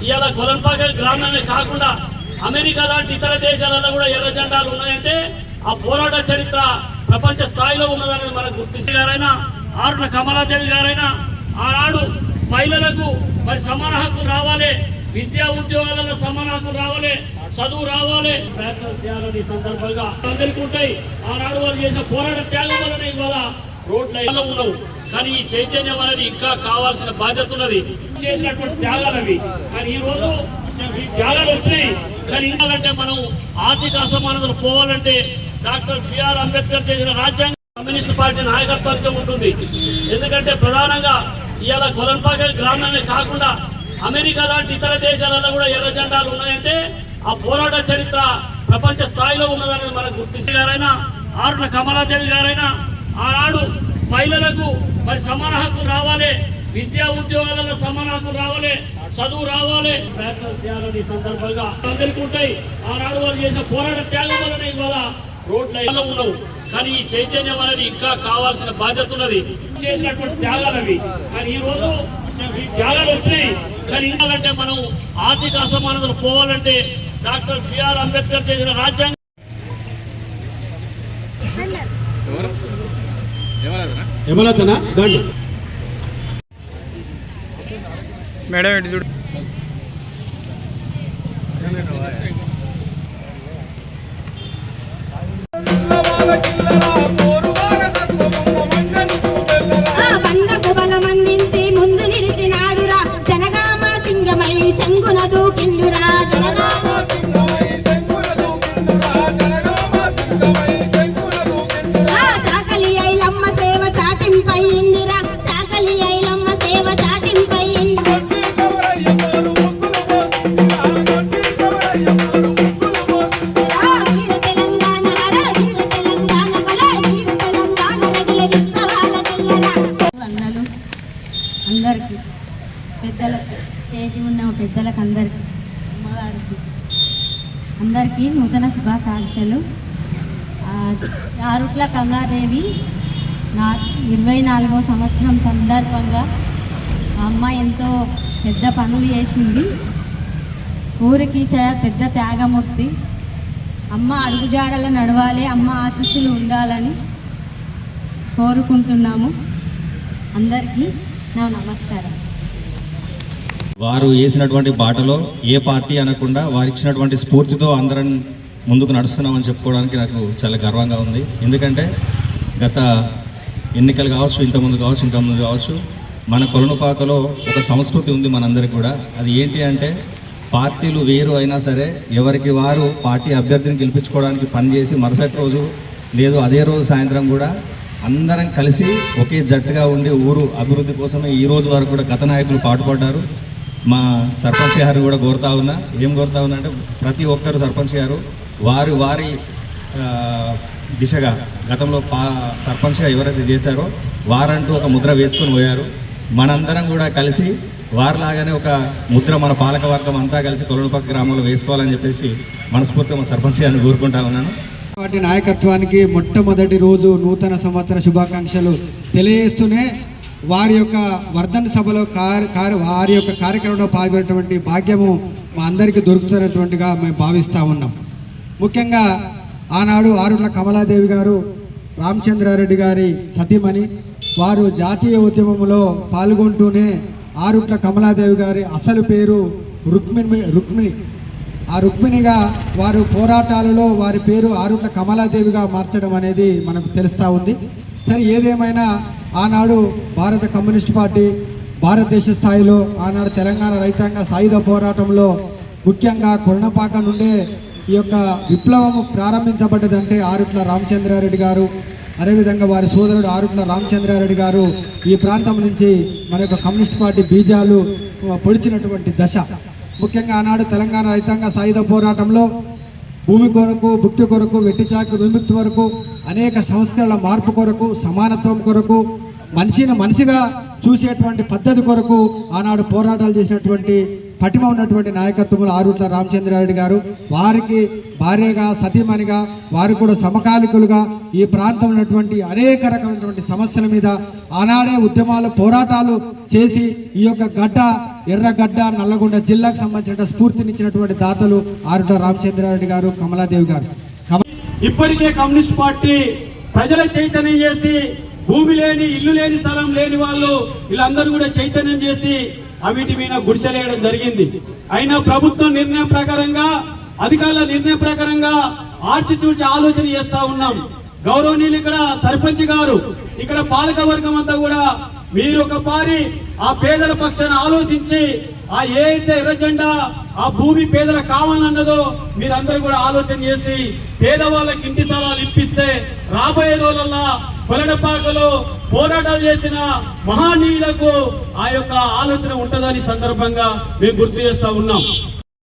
ఇవాళ కొలంపాక గ్రామమే కాకుండా అమెరికా లాంటి ఇతర దేశాలలో కూడా ఎర్ర జెండాలు ఉన్నాయంటే ఆ పోరాట చరిత్ర ప్రపంచ స్థాయిలో ఉన్నదనేది మనకు గుర్తించి గారైనా ఆరుల కమలాదేవి గారైనా ఆనాడు మహిళలకు మరి సమాన హక్కులు రావాలి, విద్యా ఉద్యోగాలలో సమాన హక్కులు రావాలి, చదువు రావాలి, ప్రయత్నాలు చేయాలని సందర్భంగా అందరికీ ఉంటాయి. ఆనాడు వారు చేసిన పోరాట త్యాగం వలన ఇవాళ రోడ్లలో ఉన్నావు. కానీ ఈ చైతన్యం అనేది ఇంకా కావాల్సిన బాధ్యత ఉన్నది. చేసినటువంటి త్యాగాలు అవి. కానీ ఈ రోజు ఈ త్యాగాలు వచ్చినాయి. కానీ ఇంకాలంటే మనం ఆర్థిక అసమానతలు పోవాలంటే డాక్టర్ బిఆర్ అంబేద్కర్ చేసిన రాజ్యాంగం కమ్యూనిస్ట్ పార్టీ నాయకత్వంతో ఉంటుంది. ఎందుకంటే ప్రధానంగా ఇవాళ కొలంపాక గ్రామమే కాకుండా అమెరికా లాంటి ఇతర దేశాలలో కూడా ఎర్ర జెండాలు ఉన్నాయంటే ఆ పోరాట చరిత్ర ప్రపంచ స్థాయిలో ఉన్నదనేది మనకు గుర్తించి గారైనా ఆరుల కమలాదేవి గారైనా ఆనాడు మహిళలకు మరి సమాన హక్కులు రావాలి, విద్యా ఉద్యోగాలలో సమాన హక్కులు రావాలి, చదువు రావాలి, ప్రయత్నాలు చేయాలని సందర్భంగా అందరికీ ఉంటాయి. ఆనాడు వారు చేసిన పోరాట త్యాగం వలన ఇవాళ రోడ్లలో ఉన్నావు. కానీ ఈ చైతన్యం అనేది ఇంకా కావాల్సిన బాధ్యత ఉన్నది. చేసినటువంటి త్యాగాలు అవి. కానీ ఈ రోజు ఈ త్యాగాలు వచ్చినాయి. కానీ ఇంకాలంటే మనం ఆర్థిక అసమానతలు పోవాలంటే డాక్టర్ బిఆర్ అంబేద్కర్ చేసిన రాజ్యాంగం మేడం చూడు బలమందించి ముందు నిలిచినాడురా జనగామ సింగమై చెంగున దూకిండురా చాకలి ఐలమ్మ సేవ చాటింపయిందిరా చాకలి ఐలమ్మ సేవ చాటింపయింది అందరికీ పెద్దలకు స్టేజీ ఉన్న పెద్దలకు అందరికీ అమ్మగారికి అందరికీ నూతన శుభాకాంక్షలు. ఆరుట్ల కమలాదేవి 24వ సంవత్సరం సందర్భంగా అమ్మ ఎంతో పెద్ద పనులు చేసింది. ఊరికి పెద్ద త్యాగమూర్తి. అమ్మ అడుగుజాడల నడవాలి, అమ్మ ఆశీస్సులు ఉండాలని కోరుకుంటున్నాము. అందరికీ నా నమస్కారం. వారు వేసినటువంటి బాటలో ఏ పార్టీ అనకుండా వారు ఇచ్చినటువంటి స్ఫూర్తితో అందరం ముందుకు నడుస్తున్నామని చెప్పుకోవడానికి నాకు చాలా గర్వంగా ఉంది. ఎందుకంటే గత ఎన్నికలు కావచ్చు, ఇంతకుముందు కావచ్చు, మన కొలనుపాకలో ఒక సంస్కృతి ఉంది మనందరికీ కూడా. అది ఏంటి అంటే పార్టీలు వేరు అయినా సరే ఎవరికి వారు పార్టీ అభ్యర్థిని గెలిపించుకోవడానికి పనిచేసి మరుసటి రోజు లేదు అదే రోజు సాయంత్రం కూడా అందరం కలిసి ఒకే జట్టుగా ఉండి ఊరు అభివృద్ధి కోసమే ఈ రోజు వరకు కూడా గత నాయకులు పాటుపడ్డారు. మా సర్పంచ్ గారు కూడా కోరుతా ఉన్నా అంటే ప్రతి ఒక్కరు సర్పంచ్ గారు వారి దిశగా గతంలో సర్పంచ్గా ఎవరైతే చేశారో వారంటూ ఒక ముద్ర వేసుకొని పోయారు. మనందరం కూడా కలిసి వారిలాగానే ఒక ముద్ర మన పాలకవర్గం అంతా కలిసి కొలనుపాక గ్రామంలో వేసుకోవాలని చెప్పేసి మనస్ఫూర్తిగా మా సర్పంచ్ గారిని కోరుకుంటా ఉన్నాను. వాటి నాయకత్వానికి మొట్టమొదటి రోజు నూతన సంవత్సర శుభాకాంక్షలు తెలియజేస్తూనే వారి యొక్క వర్ధన్ సభలో వారి యొక్క కార్యక్రమంలో పాల్గొనేటువంటి భాగ్యము మా అందరికీ దొరుకుతున్నటువంటిగా మేము భావిస్తూ ఉన్నాం. ముఖ్యంగా ఆనాడు ఆరుట్ల కమలాదేవి గారు రామచంద్రారెడ్డి గారి సతీమణి. వారు జాతీయ ఉద్యమంలో పాల్గొంటూనే ఆరుట్ల కమలాదేవి గారి అసలు పేరు రుక్మిణి. ఆ రుక్మిణిగా వారు పోరాటాలలో వారి పేరు ఆరుట్ల కమలాదేవిగా మార్చడం అనేది మనకు తెలుస్తూ ఉంది. సరే, ఏదేమైనా ఆనాడు భారత కమ్యూనిస్ట్ పార్టీ భారతదేశ స్థాయిలో ఆనాడు తెలంగాణ రైతాంగ సాయుధ పోరాటంలో ముఖ్యంగా కొలనుపాక నుండే ఈ యొక్క విప్లవము ప్రారంభించబడ్డదంటే ఆరుట్ల రామచంద్రారెడ్డి గారు, అదేవిధంగా వారి సోదరుడు ఆరుట్ల రామచంద్రారెడ్డి గారు ఈ ప్రాంతం నుంచి మన యొక్క కమ్యూనిస్ట్ పార్టీ బీజాలు పొడిచినటువంటి దశ. ముఖ్యంగా ఆనాడు తెలంగాణ రైతాంగ సాయుధ పోరాటంలో భూమి కొరకు, భుక్తి కొరకు, వెట్టి చాకిరి విముక్తి వరకు, అనేక సంస్కరణల మార్పు కొరకు, సమానత్వం కొరకు, మనిషిని మనిషిగా చూసేటువంటి పద్ధతి కొరకు ఆనాడు పోరాటాలు చేసినటువంటి పటిమ ఉన్నటువంటి నాయకత్వంలో ఆరుట్ల రామచంద్రారెడ్డి గారు. వారికి భార్యగా, సతీమణిగా, వారు కూడా సమకాలికులుగా ఈ ప్రాంతంలో ఉన్నటువంటి అనేక రకమైనటువంటి సమస్యల మీద ఆనాడే ఉద్యమాలు, పోరాటాలు చేసి ఈ యొక్క గడ్డ ఎర్రగడ్డ నల్లగొండ జిల్లాకు సంబంధించిన స్ఫూర్తినిచ్చినటువంటి దాతలు ఆరుట రామచంద్రారెడ్డి గారు, కమలాదేవి గారు. ఇప్పటికే కమ్యూనిస్ట్ పార్టీ ప్రజల చైతన్యం చేసి భూమి లేని, ఇల్లు లేని, స్థలం లేని వాళ్ళు వీళ్ళందరూ కూడా చైతన్యం చేసి అవిటి మీద గుడిసెలేయడం జరిగింది. అయినా ప్రభుత్వం నిర్ణయం ప్రకారంగా, అధికారుల నిర్ణయం ప్రకారంగా ఆచితూచి ఆలోచన చేస్తా ఉన్నాం. గౌరవనీయులు ఇక్కడ సర్పంచ్ గారు, ఇక్కడ పాలక వర్గం అంతా కూడా మీరు ఒక పారి ఆ పేదల పక్షాన ఆలోచించి ఆ ఏ అయితే ఎర్రజెండా ఆ భూమి పేదలకు కావాలన్నదో మీరందరూ కూడా ఆలోచన చేసి పేదవాళ్ళకి ఇంటి స్థలాలు ఇప్పిస్తే రాబోయే రోజుల్లో కొలనపాకలో పోరాటాలు చేసిన మహానీయులకు ఆ యొక్క ఆలోచన ఉంటుందని సందర్భంగా మేము గుర్తు చేస్తా ఉన్నాం.